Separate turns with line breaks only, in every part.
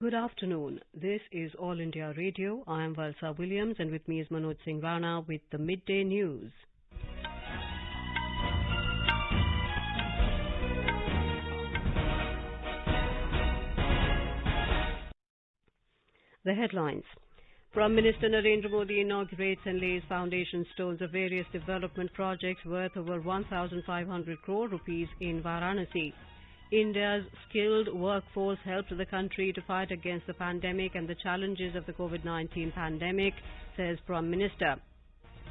Good afternoon. This is All India Radio. I am Valsa Williams and with me is Manoj Singh Rana with the Midday News. The headlines. Prime Minister Narendra Modi inaugurates and lays foundation stones of various development projects worth over 1,500 crore rupees in Varanasi. India's skilled workforce helped the country to fight against the pandemic and the challenges of the COVID-19 pandemic, says Prime Minister.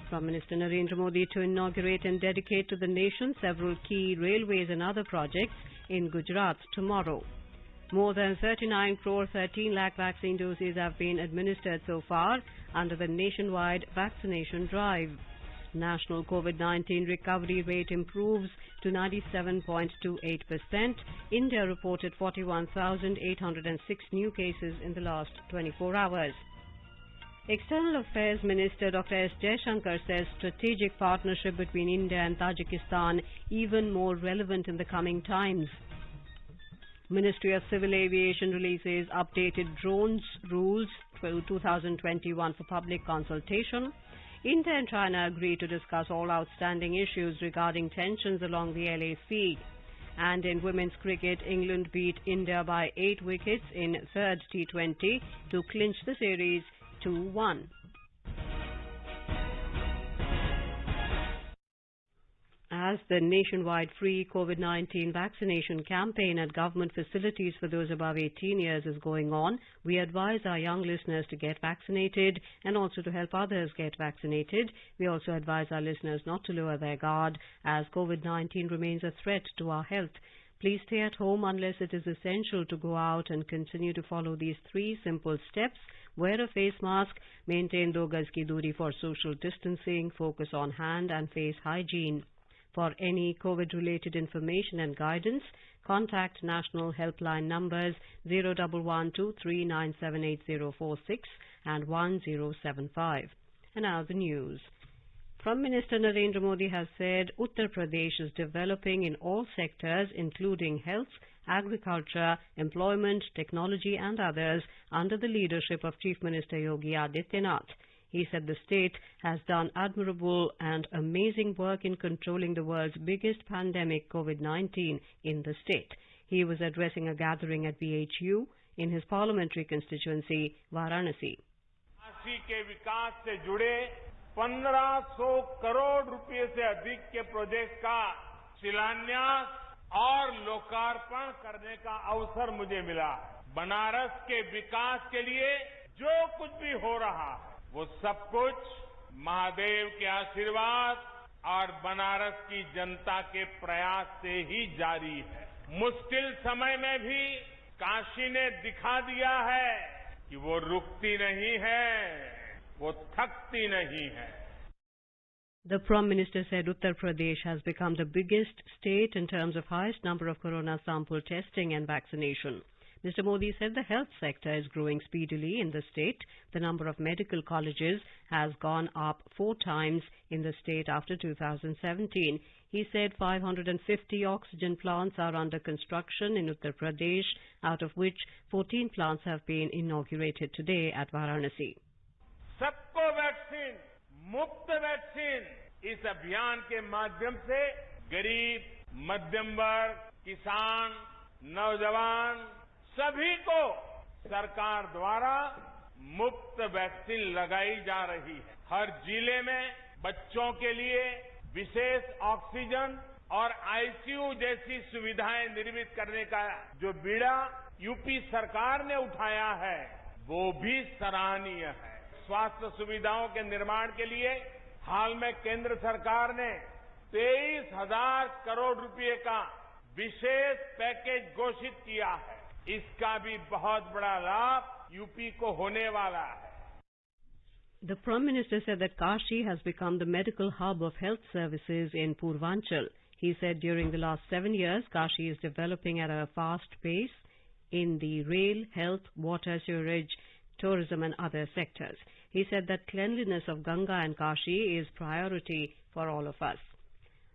Prime Minister Narendra Modi to inaugurate and dedicate to the nation several key railways and other projects in Gujarat tomorrow. More than 39 crore 13 lakh vaccine doses have been administered so far under the nationwide vaccination drive. National COVID-19 recovery rate improves to 97.28%. India reported 41,806 new cases in the last 24 hours. External Affairs Minister Dr. S. Jaishankar says strategic partnership between India and Tajikistan even more relevant in the coming times. Ministry of Civil Aviation releases updated drones rules 2021 for public consultation. India and China agree to discuss all outstanding issues regarding tensions along the LAC. And in women's cricket, England beat India by 8 wickets in third T20 to clinch the series 2-1. As the nationwide free COVID-19 vaccination campaign at government facilities for those above 18 years is going on, we advise our young listeners to get vaccinated and also to help others get vaccinated. We also advise our listeners not to lower their guard as COVID-19 remains a threat to our health. Please stay at home unless it is essential to go out and continue to follow these 3 simple steps. Wear a face mask, maintain 2 gaz ki duri for social distancing, focus on hand and face hygiene. For any COVID-related information and guidance, contact national helpline numbers 01123978046 and 1075. And now the news. Prime Minister Narendra Modi has said Uttar Pradesh is developing in all sectors including health, agriculture, employment, technology and others under the leadership of Chief Minister Yogi Adityanath. He said the state has done admirable and amazing work in controlling the world's biggest pandemic, COVID-19, in the state. He was addressing a gathering at BHU in his parliamentary constituency, Varanasi.
Kashi के विकास से जुड़े 1500 करोड़ रुपए से अधिक के project का शिलान्यास और लोकार्पण करने का अवसर मुझे मिला। बनारस के विकास के लिए जो कुछ भी हो रहा है वो सब कुछ महादेव के आशीर्वाद और बनारस की जनता के प्रयास से ही जारी है। मुश्किल समय में भी काशी ने दिखा दिया है कि वो रुकती नहीं है, वो थकती नहीं है।
The Prime Minister said Uttar Pradesh has become the biggest state in terms of highest number of corona sample testing and vaccination. Mr. Modi said the health sector is growing speedily in the state. The number of medical colleges has gone up 4 times in the state after 2017. He said 550 oxygen plants are under construction in Uttar Pradesh, out of which 14 plants have been inaugurated today at Varanasi.
सबको vaccine, मुफ्त vaccine, इस अभियान के माध्यम से गरीब, मध्यम वर्ग, किसान, नौजवान सभी को सरकार द्वारा मुफ्त वैक्सीन लगाई जा रही है। हर जिले में बच्चों के लिए विशेष ऑक्सीजन और आईसीयू जैसी सुविधाएं निर्मित करने का जो बीड़ा यूपी सरकार ने उठाया है वो भी सराहनीय है। स्वास्थ्य सुविधाओं के निर्माण के लिए हाल में केंद्र सरकार ने 23,000 करोड़ रुपए का विशेष पैकेज घोषित किया है। इसका भी बहुत बड़ा लाभ यूपी को होने वाला है।
The Prime Minister said that Kashi has become the medical hub of health services in Purvanchal. He said during the last 7 years, Kashi is developing at a fast pace in the rail, health, water, sewerage, tourism and other sectors. He said that cleanliness of Ganga and Kashi is priority for all of us.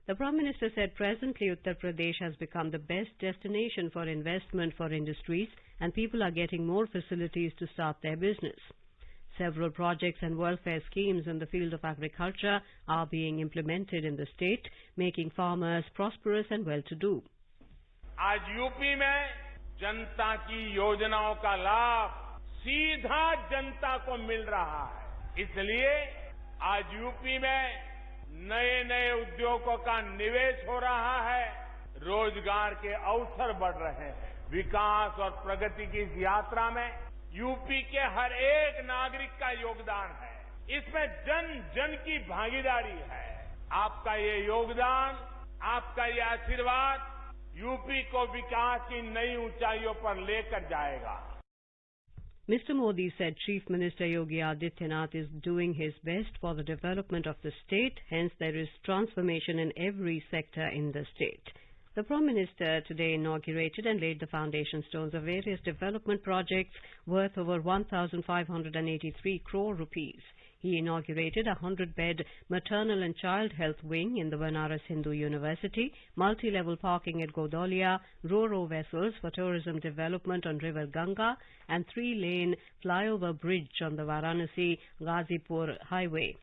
The Prime Minister said presently Uttar Pradesh has become the best destination for investment for industries and people are getting more facilities to start their business. Several projects and welfare schemes in the field of agriculture are being implemented in the state, making farmers prosperous and well-to-do.
आज UP में जनता की योजनाओं का लाभ सीधा जनता को मिल रहा है। इसलिए आज यूपी में नए-नए उद्योगों का निवेश हो रहा है, रोजगार के अवसर बढ़ रहे हैं। विकास और प्रगति की इस यात्रा में यूपी के हर एक नागरिक का योगदान है। इसमें जन जन की भागीदारी है। आपका ये योगदान, आपका ये आशीर्वाद यूपी को विकास की नई ऊंचाइयों पर लेकर जाएगा।
Mr. Modi said Chief Minister Yogi Adityanath is doing his best for the development of the state, hence there is transformation in every sector in the state. The Prime Minister today inaugurated and laid the foundation stones of various development projects worth over 1,583 crore rupees. He inaugurated a 100-bed maternal and child health wing in the Banaras Hindu University, multi-level parking at Godalia, ro-ro vessels for tourism development on River Ganga, and 3-lane flyover bridge on the Varanasi-Ghazipur highway.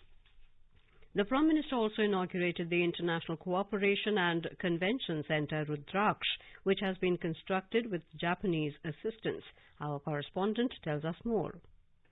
The Prime Minister also inaugurated the International Cooperation and Convention Centre Rudraksh, which has been constructed with Japanese assistance. Our correspondent tells us more.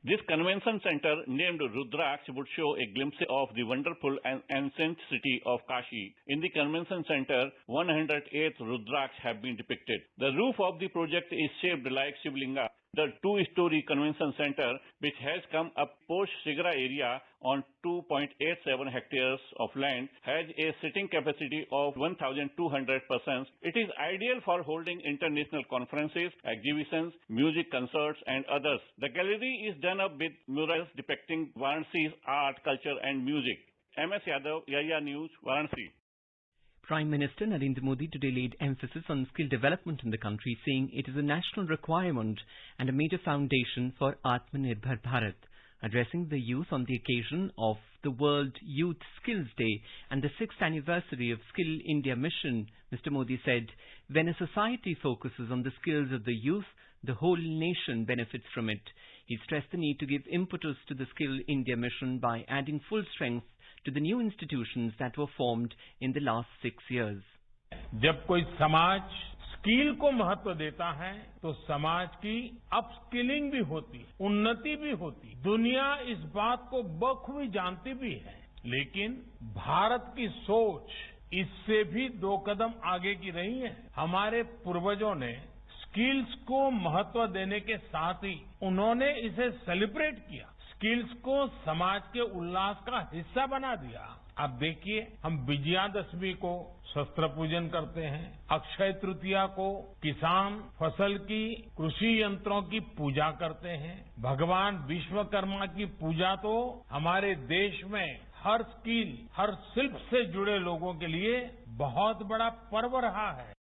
This convention center, named Rudraksh, would show a glimpse of the wonderful and ancient city of Kashi. In the convention center, 108 Rudraksh have been depicted. The roof of the project is shaped like Shivlinga. The two-story convention center, which has come up post Shigra area on 2.87 hectares of land, has a sitting capacity of 1,200 persons. It is ideal for holding international conferences, exhibitions, music concerts, and others. The gallery is done up with murals depicting Varanasi's art, culture, and music. MS Yadav, Yaya News, Varanasi.
Prime Minister Narendra Modi today laid emphasis on skill development in the country, saying it is a national requirement and a major foundation for Atmanirbhar Bharat. Addressing the youth on the occasion of the World Youth Skills Day and the 6th anniversary of Skill India Mission, Mr. Modi said, when a society focuses on the skills of the youth, the whole nation benefits from it. He stressed the need to give impetus to the Skill India Mission by adding full strength to the new institutions that were formed in the last 6 years.
जब कोई समाज skill को महत्व देता है तो समाज की अपस्किलिंग भी होती है, उन्नति भी होती। दुनिया इस बात को बखूबी जानती भी है, लेकिन भारत की सोच इससे भी 2 कदम आगे की रही है। हमारे पूर्वजों ने स्किल्स को महत्व देने के साथ ही उन्होंने इसे सेलिब्रेट किया, स्किल्स को समाज के उल्लास का हिस्सा बना दिया। अब देखिए, हम विजयादशमी को शस्त्र पूजन करते हैं, अक्षय तृतीया को किसान फसल की कृषि यंत्रों की पूजा करते हैं, भगवान विश्वकर्मा की पूजा तो हमारे देश में हर स्किल, हर शिल्प से जुड़े लोगों के लिए बहुत बड़ा पर्व रहा है।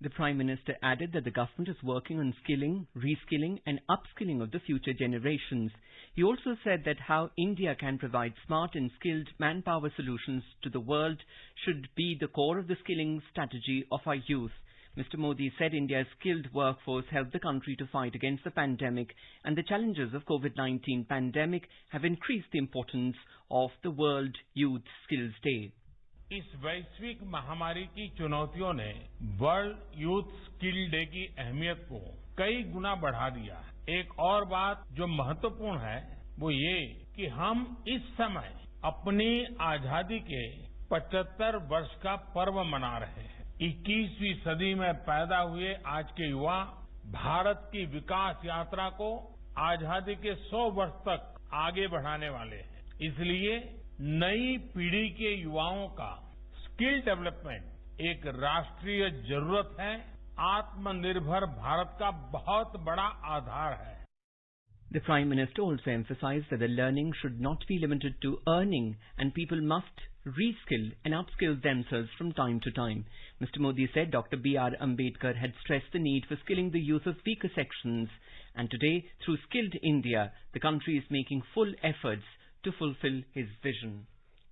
The Prime Minister added that the government is working on skilling, reskilling and upskilling of the future generations. He also said that how India can provide smart and skilled manpower solutions to the world should be the core of the skilling strategy of our youth. Mr. Modi said India's skilled workforce helped the country to fight against the pandemic, and the challenges of COVID-19 pandemic have increased the importance of the World Youth Skills Day.
इस वैश्विक महामारी की चुनौतियों ने world youth skill day की अहमियत को कई गुना बढ़ा दिया है। एक और बात जो महत्वपूर्ण है वो ये कि हम इस समय अपनी आजादी के 75 वर्ष का पर्व मना रहे हैं। 21वीं सदी में पैदा हुए आज के युवा भारत की विकास यात्रा को आजादी के 100 वर्ष तक आगे बढ़ाने वाले हैं। इसलिए नई पीढ़ी के युवाओं का स्किल डेवलपमेंट एक राष्ट्रीय जरूरत है, आत्मनिर्भर भारत का बहुत बड़ा आधार है।
The Prime Minister also emphasized that the learning should not be limited to earning and people must reskill and upskill themselves from time to time. Mr. Modi said Dr. B.R. Ambedkar had stressed the need for skilling the youth of weaker sections, and today, through Skilled India, the country is making full efforts to fulfill his vision.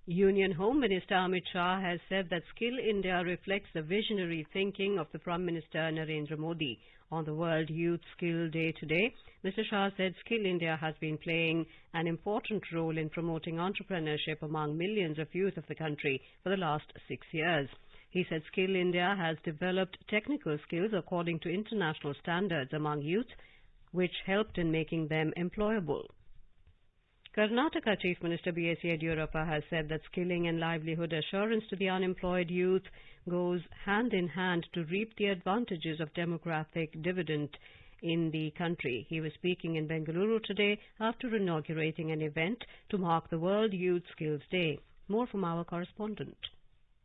Union Home Minister Amit Shah has said that Skill India reflects the visionary thinking of the Prime Minister Narendra Modi. On the World Youth Skill Day today, Mr. Shah said Skill India has been playing an important role in promoting entrepreneurship among millions of youth of the country for the last 6 years. He said Skill India has developed technical skills according to international standards among youth, which helped in making them employable. Karnataka Chief Minister B.S. Yediyurappa has said that skilling and livelihood assurance to the unemployed youth goes hand in hand to reap the advantages of demographic dividend in the country. He was speaking in Bengaluru today after inaugurating an event to mark the World Youth Skills Day. More from our correspondent.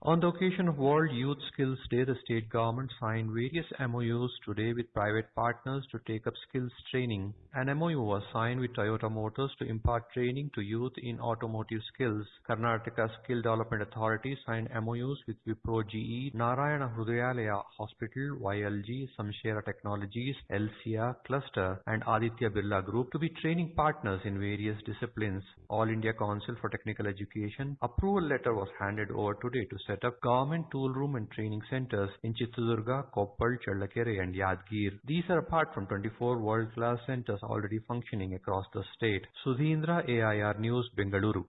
On the occasion of World Youth Skills Day, the state government signed various MOUs today with private partners to take up skills training. An MOU was signed with Toyota Motors to impart training to youth in automotive skills. Karnataka Skill Development Authority signed MOUs with Wipro GE, Narayana Hrudayalaya Hospital, YLG, Samshera Technologies, LCA Cluster and Aditya Birla Group to be training partners in various disciplines. All India Council for Technical Education approval letter was handed over today to set up government tool room and training centers in Chitradurga, Koppal, Challakere and Yadgir. These are apart from 24 world-class centers already functioning across the state. Sudhindra, AIR News, Bengaluru.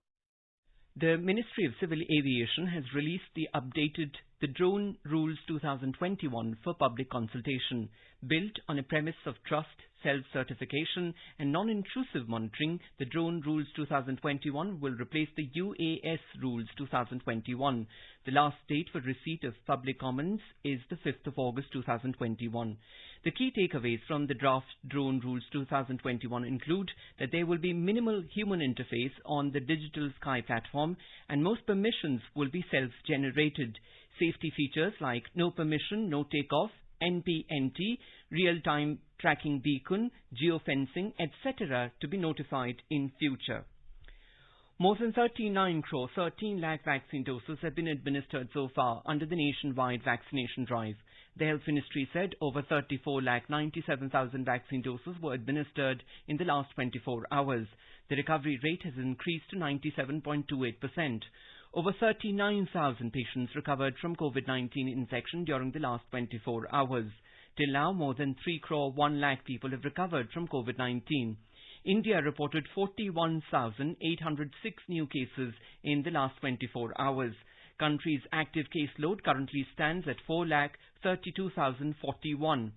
The Ministry of Civil Aviation has released the updated Drone Rules 2021 for public consultation. Built on a premise of trust, self-certification and non-intrusive monitoring, the Drone Rules 2021 will replace the UAS Rules 2021. The last date for receipt of public comments is the 5th of August 2021. The key takeaways from the draft Drone Rules 2021 include that there will be minimal human interface on the Digital Sky platform and most permissions will be self-generated. Safety features like no permission, no takeoff, NPNT, real-time tracking beacon, geofencing, etc. to be notified in future. More than 13 lakh vaccine doses have been administered so far under the nationwide vaccination drive. The Health Ministry said over 34,97,000 vaccine doses were administered in the last 24 hours. The recovery rate has increased to 97.28%. Over 39,000 patients recovered from COVID-19 infection during the last 24 hours. Till now, more than 3.1 lakh people have recovered from COVID-19. India reported 41,806 new cases in the last 24 hours. Country's active caseload currently stands at 4,32,041.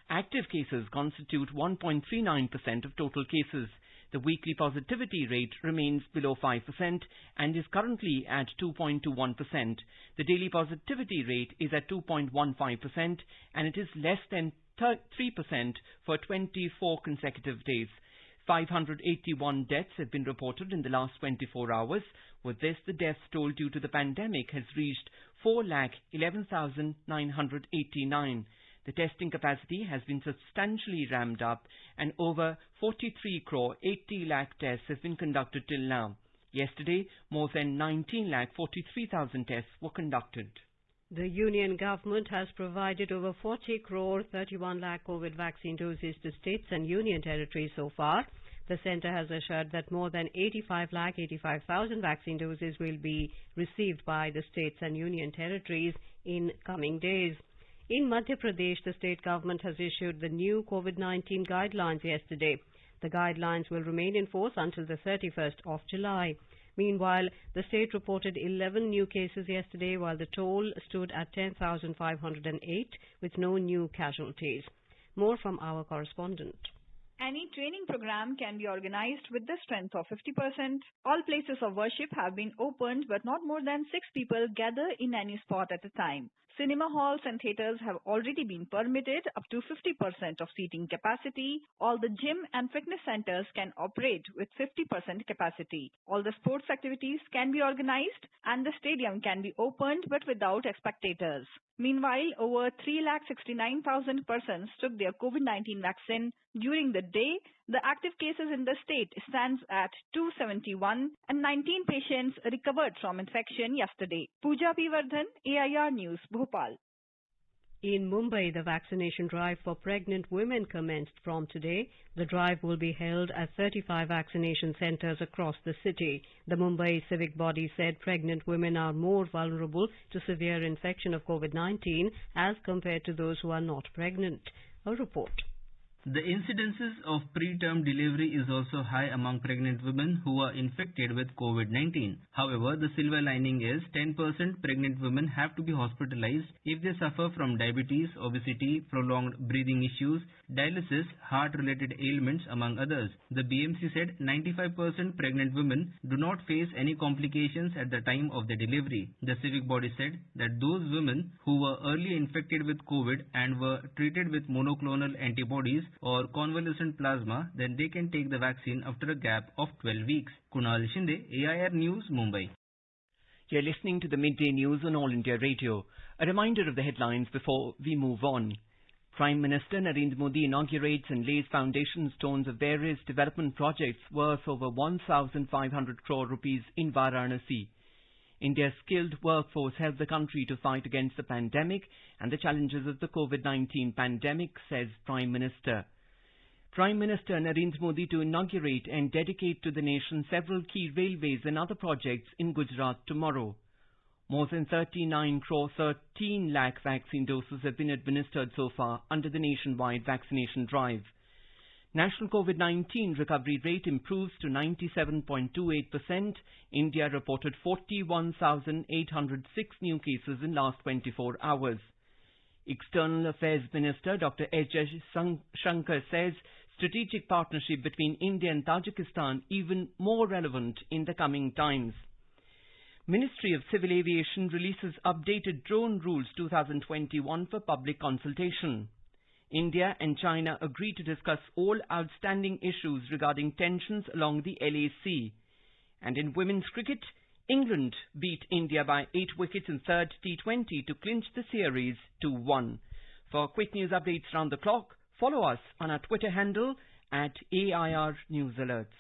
Active cases constitute 1.39% of total cases. The weekly positivity rate remains below 5% and is currently at 2.21%. The daily positivity rate is at 2.15% and it is less than 3% for 24 consecutive days. 581 deaths have been reported in the last 24 hours. With this, the death toll due to the pandemic has reached 4,11,989. The testing capacity has been substantially ramped up and over 43.80 lakh tests have been conducted till now. Yesterday, more than 19,43,000 tests were conducted.
The Union Government has provided over 40.31 lakh COVID vaccine doses to states and union territories so far. The centre has assured that more than 85,85,000 vaccine doses will be received by the states and union territories in coming days. In Madhya Pradesh, the state government has issued the new COVID-19 guidelines yesterday. The guidelines will remain in force until the 31st of July. Meanwhile, the state reported 11 new cases yesterday, while the toll stood at 10,508 with no new casualties. More from our correspondent.
Any training program can be organized with the strength of 50%. All places of worship have been opened, but not more than 6 people gather in any spot at a time. Cinema halls and theatres have already been permitted up to 50% of seating capacity. All the gym and fitness centres can operate with 50% capacity. All the sports activities can be organized and the stadium can be opened but without spectators. Meanwhile, over 3,69,000 persons took their COVID-19 vaccine. During the day, the active cases in the state stands at 271 and 19 patients recovered from infection yesterday. Pooja P. Vardhan, AIR News, Bhopal.
In Mumbai, the vaccination drive for pregnant women commenced from today. The drive will be held at 35 vaccination centres across the city. The Mumbai civic body said pregnant women are more vulnerable to severe infection of COVID-19 as compared to those who are not pregnant. A report.
The incidences of preterm delivery is also high among pregnant women who are infected with COVID-19. However, the silver lining is 10% pregnant women have to be hospitalized if they suffer from diabetes, obesity, prolonged breathing issues, dialysis, heart-related ailments, among others. The BMC said 95% pregnant women do not face any complications at the time of the delivery. The civic body said that those women who were early infected with COVID and were treated with monoclonal antibodies or convalescent plasma, then they can take the vaccine after a gap of 12 weeks. Kunal Shinde, AIR News, Mumbai.
You're listening to the Midday News on All India Radio. A reminder of the headlines before we move on. Prime Minister Narendra Modi inaugurates and lays foundation stones of various development projects worth over 1,500 crore rupees in Varanasi. India's skilled workforce helped the country to fight against the pandemic and the challenges of the COVID-19 pandemic, says Prime Minister. Prime Minister Narendra Modi to inaugurate and dedicate to the nation several key railways and other projects in Gujarat tomorrow. More than 39 crore 13 lakh vaccine doses have been administered so far under the nationwide vaccination drive. National COVID-19 recovery rate improves to 97.28%. India reported 41,806 new cases in last 24 hours. External Affairs Minister Dr. H.S. Shankar says strategic partnership between India and Tajikistan even more relevant in the coming times. Ministry of Civil Aviation releases updated drone rules 2021 for public consultation. India and China agree to discuss all outstanding issues regarding tensions along the LAC. And in women's cricket, England beat India by 8 wickets in third T20 to clinch the series 2-1. For quick news updates round the clock, follow us on our Twitter handle at AIR News Alerts.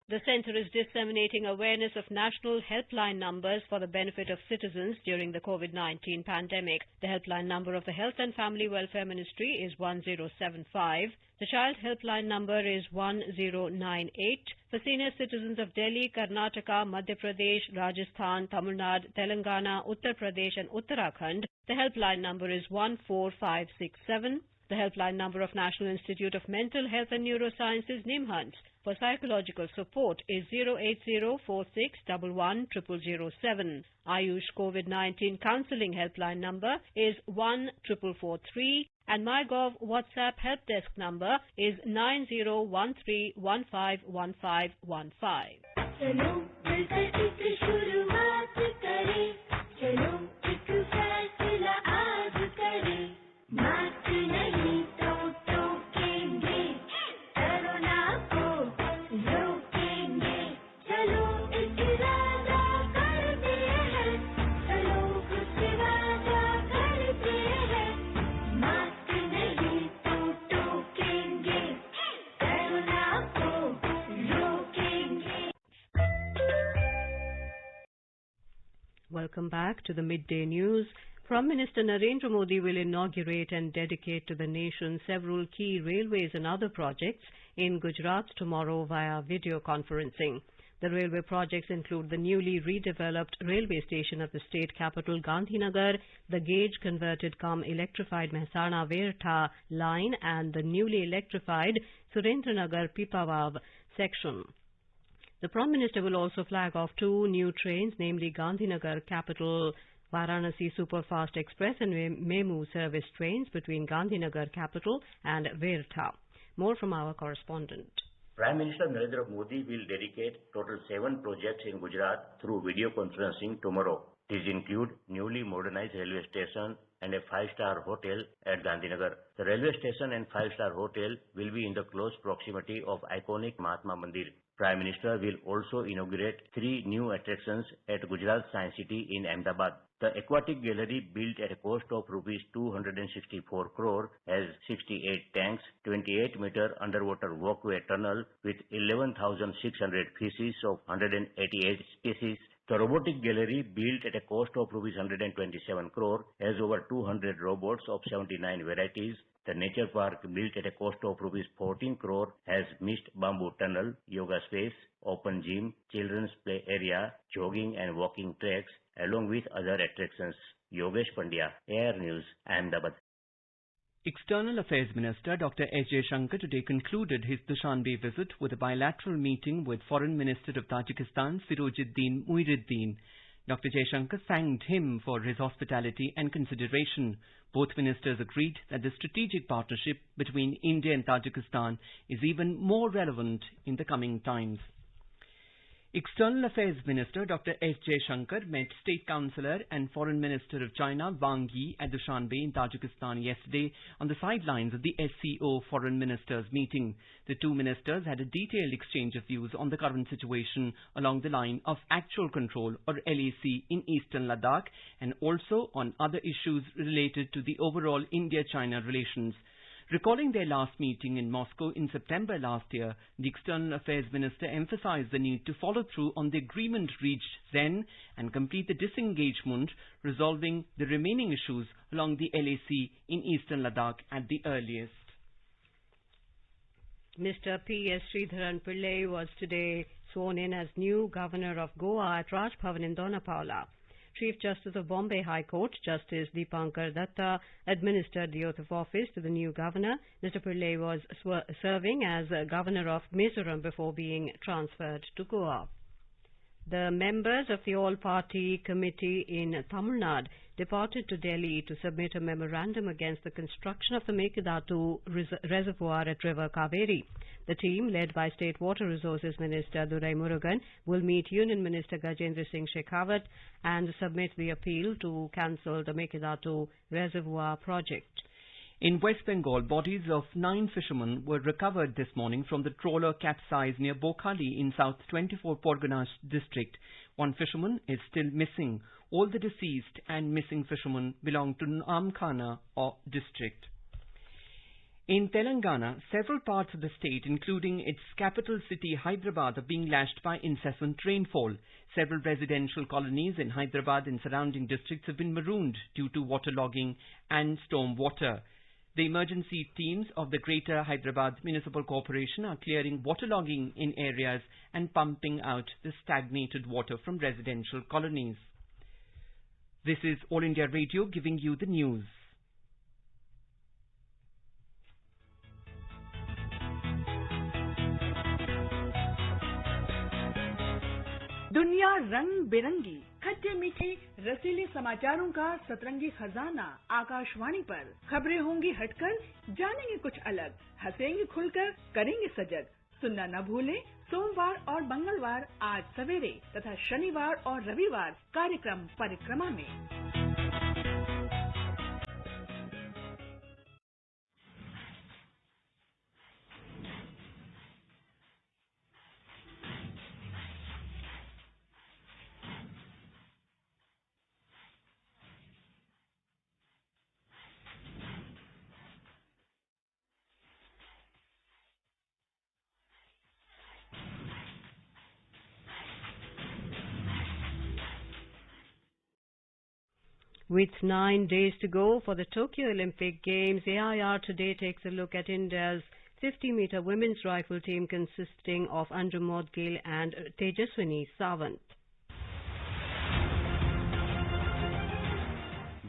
The centre is disseminating awareness of national helpline numbers for the benefit of citizens during the COVID-19 pandemic. The helpline number of the Health and Family Welfare Ministry is 1075. The child helpline number is 1098. For senior citizens of Delhi, Karnataka, Madhya Pradesh, Rajasthan, Tamil Nadu, Telangana, Uttar Pradesh and Uttarakhand, the helpline number is 14567. The helpline number of National Institute of Mental Health and Neurosciences, NIMHANS, for psychological support is 08046110007. Ayush COVID-19 counselling helpline number is 14443 and MyGov WhatsApp help desk number is 9013151515.
चलो मिलकर एक शुरुआत करें, चलो एक फैसला आज करें, मास्क नहीं तो टोकेंगे, कोरोना को रोकेंगे, चलो एक वादा करते हैं, चलो कुछ वादा करते हैं, मास्क नहीं तो टोकेंगे, कोरोना को रोकेंगे.
Welcome back to the Midday News. Prime Minister Narendra Modi will inaugurate and dedicate to the nation several key railways and other projects in Gujarat tomorrow via video conferencing. The railway projects include the newly redeveloped railway station of the state capital Gandhinagar, the gauge-converted electrified Mehsana-Vertha line and the newly electrified Surendranagar-Pipavav section. The Prime Minister will also flag off 2 new trains, namely Gandhinagar Capital Varanasi Superfast Express and Memu service trains between Gandhinagar Capital and Vertha. More from our correspondent.
Prime Minister Narendra Modi will dedicate total 7 projects in Gujarat through video conferencing tomorrow. These include newly modernized railway station and a 5-star hotel at Gandhinagar. The railway station and five-star hotel will be in the close proximity of iconic Mahatma Mandir. Prime Minister will also inaugurate 3 new attractions at Gujarat Science City in Ahmedabad. The aquatic gallery, built at a cost of rupees 264 crore, has 68 tanks, 28-meter underwater walkway tunnel with 11,600 fishes of 188 species. The robotic gallery, built at a cost of rupees 127 crore, has over 200 robots of 79 varieties. The nature park, built at a cost of rupees 14 crore, has mist bamboo tunnel, yoga space, open gym, children's play area, jogging and walking tracks, along with other attractions. Yogesh Pandya, Air News, Ahmedabad.
External Affairs Minister Dr. S. Jaishankar today concluded his Dushanbe visit with a bilateral meeting with Foreign Minister of Tajikistan Sirojiddin Muiruddin. Dr. Jaishankar thanked him for his hospitality and consideration. Both ministers agreed that the strategic partnership between India and Tajikistan is even more relevant in the coming times. External Affairs Minister Dr. S. Jaishankar met State Councillor and Foreign Minister of China Wang Yi at Dushanbe in Tajikistan yesterday on the sidelines of the SCO Foreign Ministers meeting. The two ministers had a detailed exchange of views on the current situation along the line of actual control, or LAC, in eastern Ladakh, and also on other issues related to the overall India-China relations. Recalling their last meeting in Moscow in September last year, the External Affairs Minister emphasized the need to follow through on the agreement reached then and complete the disengagement, resolving the remaining issues along the LAC in eastern Ladakh at the earliest.
Mr. P.S. Sridharan Pillai was today sworn in as new Governor of Goa at Raj Bhavan in Donapaula. Chief Justice of Bombay High Court, Justice Deepankar Datta, administered the oath of office to the new governor. Mr. Pillai was serving as Governor of Mizoram before being transferred to Goa. The members of the All-Party Committee in Tamil Nadu departed to Delhi to submit a memorandum against the construction of the Mekadatu reservoir at River Kaveri. The team, led by State Water Resources Minister Durai Murugan, will meet Union Minister Gajendra Singh Shekhawat and submit the appeal to cancel the Mekadatu reservoir project.
In West Bengal, bodies of 9 fishermen were recovered this morning from the trawler capsized near Bokhali in South 24 Porganas district. One fisherman is still missing. All the deceased and missing fishermen belong to Namkhana district. In Telangana, several parts of the state, including its capital city Hyderabad, are being lashed by incessant rainfall. Several residential colonies in Hyderabad and surrounding districts have been marooned due to waterlogging and storm water. The emergency teams of the Greater Hyderabad Municipal Corporation are clearing waterlogging in areas and pumping out the stagnated water from residential colonies. This is All India Radio giving you the news.
दुनिया रंग बिरंगी, खट्टे मीठे रसीले समाचारों का सतरंगी खजाना आकाशवाणी पर। खबरें होंगी हटकर, जानेंगे कुछ अलग, हंसेंगे खुलकर, करेंगे सजग। सुनना न भूलें सोमवार और मंगलवार आज सवेरे तथा शनिवार और रविवार कार्यक्रम परिक्रमा में।
With 9 days to go for the Tokyo Olympic Games, AIR today takes a look at India's 50-meter women's rifle team consisting of Anjum Modgil and Tejaswini Sawant.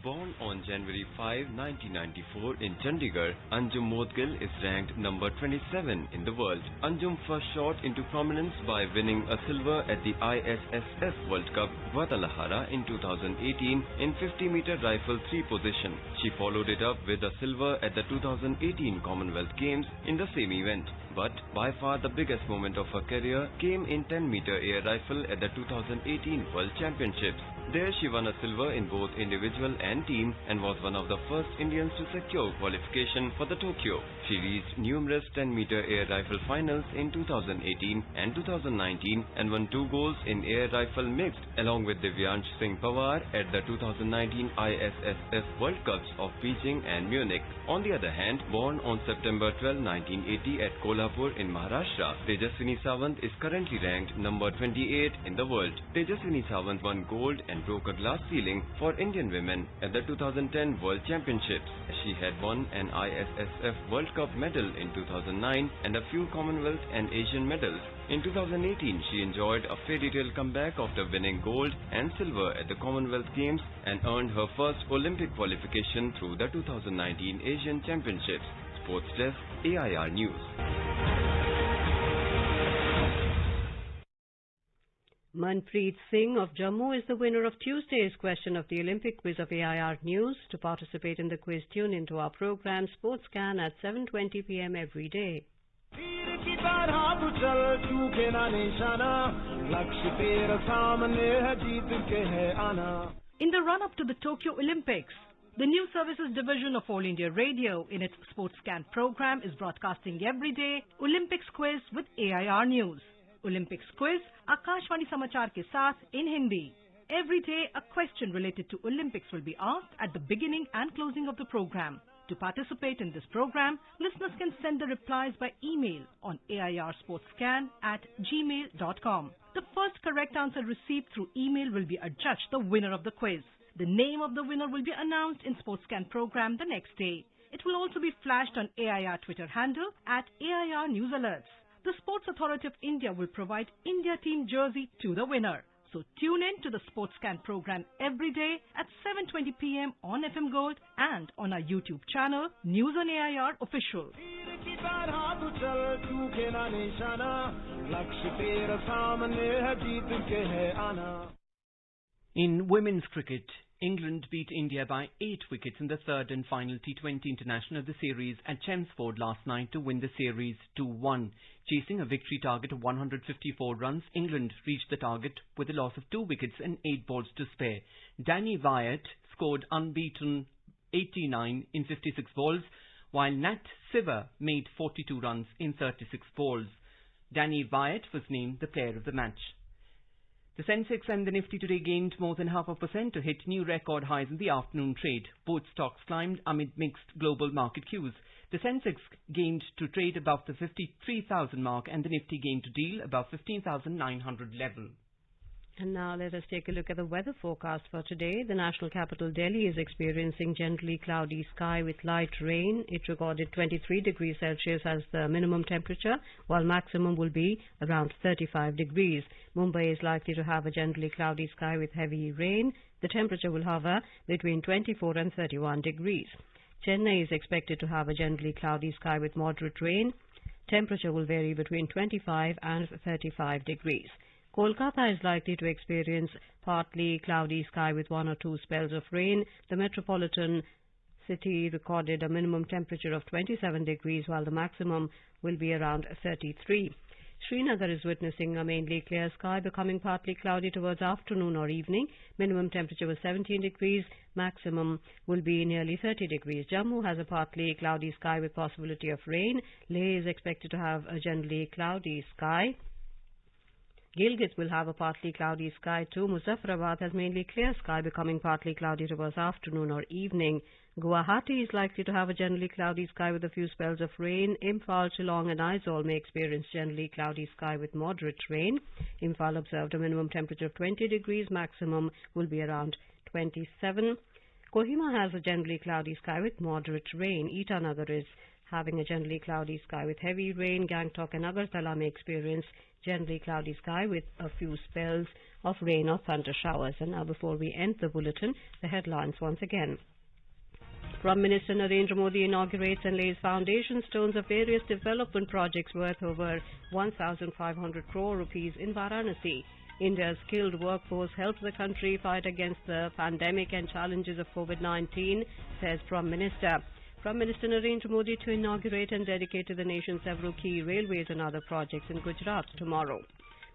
Born on January 5, 1994 in Chandigarh, Anjum Modgil is ranked number 27 in the world. Anjum first shot into prominence by winning a silver at the ISSF World Cup Guadalajara in 2018 in 50-meter rifle 3 position. She followed it up with a silver at the 2018 Commonwealth Games in the same event. But by far the biggest moment of her career came in 10-meter air rifle at the 2018 World Championships. There she won a silver in both individual and team and was one of the first Indians to secure qualification for the Tokyo. She reached numerous 10-meter air rifle finals in 2018 and 2019 and won 2 golds in air rifle mixed along with Divyansh Singh Pawar at the 2019 ISSF World Cups of Beijing and Munich. On the other hand, born on September 12, 1980 at Kolhapur in Maharashtra, Tejaswini Sawant is currently ranked number 28 in the world. Tejaswini Sawant won gold and broke a glass ceiling for Indian women at the 2010 World Championships. She had won an ISSF World Cup medal in 2009 and a few Commonwealth and Asian medals. In 2018, she enjoyed a fairy tale comeback after winning gold and silver at the Commonwealth Games and earned her first Olympic qualification through the 2019 Asian Championships. Sports Desk, AIR News.
Manpreet Singh of Jammu is the winner of Tuesday's question of the Olympic quiz of AIR News. To participate in the quiz, tune into our program Sports Scan at 7:20 p.m. every day.
In the run-up to the Tokyo Olympics, the News Services Division of All India Radio in its Sports Scan program is broadcasting every day Olympics quiz with AIR News. Olympics quiz Akashvani समाचार के साथ in Hindi. Every day a question related to Olympics will be asked at the beginning and closing of the program. To participate in this program, listeners can send the replies by email on airsportscan@gmail.com. The first correct answer received through email will be adjudged the winner of the quiz. The name of the winner will be announced in Sports Scan program the next day. It will also be flashed on AIR Twitter handle @AIR News Alerts. The Sports Authority of India will provide India team jersey to the winner. So tune in to the Sports Scan program every day at 7:20 p.m. on FM Gold and on our YouTube channel, News on AIR Official.
In women's cricket, England beat India by 8 wickets in the third and final T20 international of the series at Chelmsford last night to win the series 2-1. Chasing a victory target of 154 runs, England reached the target with a loss of 2 wickets and 8 balls to spare. Danny Wyatt scored unbeaten 89 in 56 balls, while Nat Siver made 42 runs in 36 balls. Danny Wyatt was named the player of the match. The Sensex and the Nifty today gained more than 0.5% to hit new record highs in the afternoon trade. Both stocks climbed amid mixed global market cues. The Sensex gained to trade above the 53,000 mark and the Nifty gained to deal above 15,900 level.
And now let us take a look at the weather forecast for today. The national capital Delhi is experiencing generally cloudy sky with light rain. It recorded 23 degrees Celsius as the minimum temperature, while maximum will be around 35 degrees. Mumbai is likely to have a generally cloudy sky with heavy rain. The temperature will hover between 24 and 31 degrees. Chennai is expected to have a generally cloudy sky with moderate rain. Temperature will vary between 25 and 35 degrees. Kolkata is likely to experience partly cloudy sky with 1 or 2 spells of rain. The metropolitan city recorded a minimum temperature of 27 degrees, while the maximum will be around 33. Srinagar is witnessing a mainly clear sky, becoming partly cloudy towards afternoon or evening. Minimum temperature was 17 degrees. Maximum will be nearly 30 degrees. Jammu has a partly cloudy sky with possibility of rain. Leh is expected to have a generally cloudy sky. Gilgit will have a partly cloudy sky too. Muzaffarabad has mainly clear sky, becoming partly cloudy towards afternoon or evening. Guwahati is likely to have a generally cloudy sky with a few spells of rain. Imphal, Shillong and Aizawl may experience generally cloudy sky with moderate rain. Imphal observed a minimum temperature of 20 degrees. Maximum will be around 27. Kohima has a generally cloudy sky with moderate rain. Itanagar is having a generally cloudy sky with heavy rain. Gangtok and Agartala may experience generally cloudy sky with a few spells of rain or thunder showers. And now, before we end the bulletin, the headlines once again. Prime Minister Narendra Modi inaugurates and lays foundation stones of various development projects worth over 1,500 crore rupees in Varanasi. India's skilled workforce helps the country fight against the pandemic and challenges of COVID-19, says Prime Minister. Prime Minister Narendra Modi to inaugurate and dedicate to the nation several key railways and other projects in Gujarat tomorrow.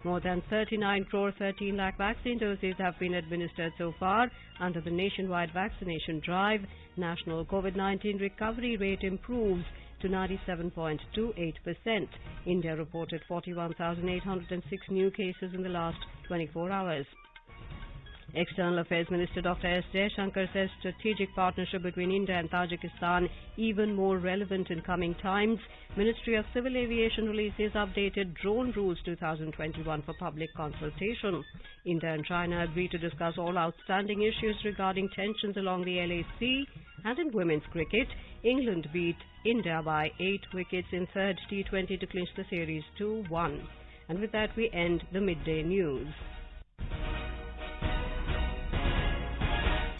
More than 39 crore 13 lakh vaccine doses have been administered so far under the nationwide vaccination drive. National COVID-19 recovery rate improves to 97.28%. India reported 41,806 new cases in the last 24 hours. External Affairs Minister Dr. S. Jaishankar says strategic partnership between India and Tajikistan even more relevant in coming times. Ministry of Civil Aviation releases updated Drone Rules 2021 for public consultation. India and China agree to discuss all outstanding issues regarding tensions along the LAC. And in women's cricket, England beat India by 8 wickets in third T20 to clinch the series 2-1. And with that, we end the midday news.